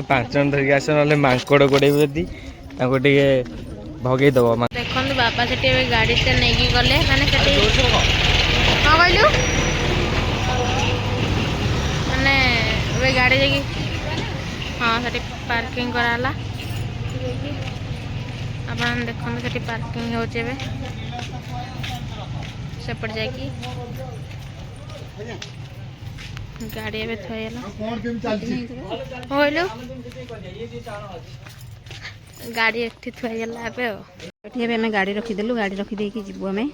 पांच जन धरिक आस ना मांकड़ गोड़े भगे दब देखो बापा से गाड़ी से नहीं गले माने हाँ कहलु माने गाड़ी जाकि हाँ से पार्किंग कराला आप देखो से पार्किंग होपट जाकि गाड़ी एवं थोला कहलु गाड़ी एठी थुआइला एबे एठी एबे हमें गाड़ी रखीदेलु गाड़ी रखीदे कि जीवु आमे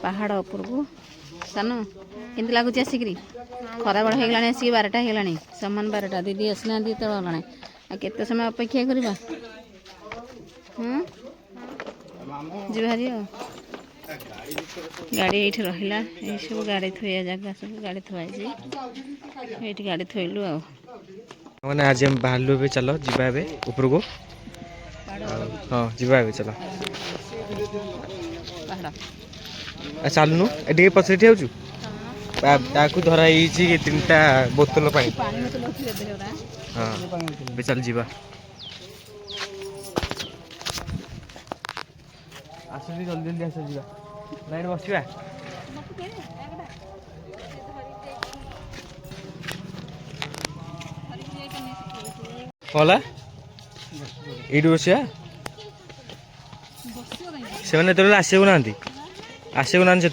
पहाड़ ऊपर को सान केमती लगुच आसिक खरा बड़ होगला आसिक 12टा होगला समान 12टा दीदी आसना दी तो गलाने केते समय अपेक्षा करवा जी भारी गाड़ी ये रहा ये सब गाड़ी थोया जगह सब गाड़ी थुआई ये गाड़ी थोलु मैंने आज हम बाहर चलो जीवा ऊपर को हाँ जीवा चलो चलुनु ये पछे हो धरा 3टा बोतल पानी हाँ चल जीवा आस जल्दी जल्दी आस जीवा लाइन बसवा कला ये बसिया से आसू ना आसू ना से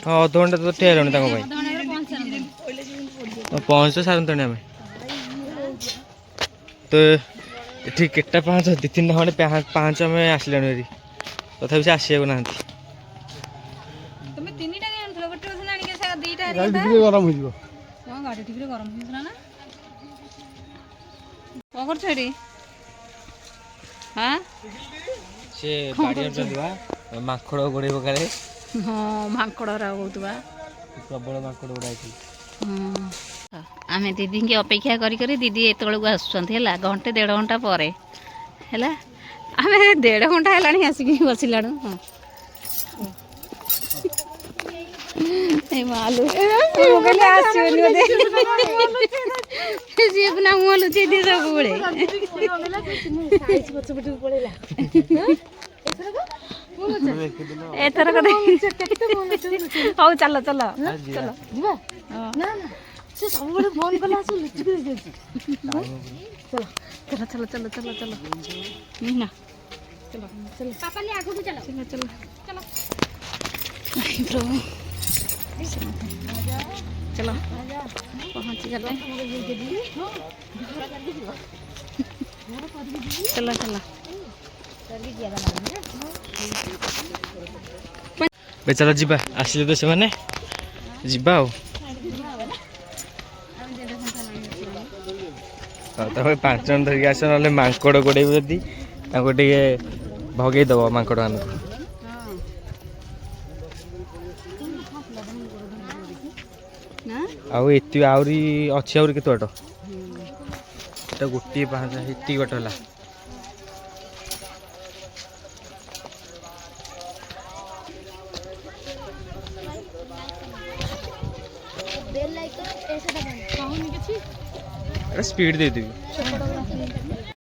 हाँ अधघंटा तो ठिया हेलुनी पहुँच तो सारे आम तो ये केटा पाँच 2-3टा खंडे पाँच आम आसला तथापि से आसू ना गरम हो गाड़ी ठीक गरम ना कौन कर हाँ से माखड़ गोड़े पकारे हाँ माकड़ बहुत प्रबल माकड़ गुड़ा आम दीदी की अपेक्षा करी दीदी एत आसुँच घंटे 1.5 घंटा पर आम 1.5 घंटा है आसिक बसला मालू ना मुँह लुचे दिए सब एथर हौ चल चल चल सब फोन कला चलो चलो चलो चलो चलो मीना चलो चलो पापा ले आगु चलो चलो चलो चलो प्रभु चलो पहुँच गए चलो चलो चलो जीवा आसिले तो से माने जीवा तब 5 जन धरिक आस ना मांकड़ गोड़े भगे दब मांकड़ मान आती अच्छी आहरी केत बाट एटा गोटे 5 एति बाट है स्पीड दे देवी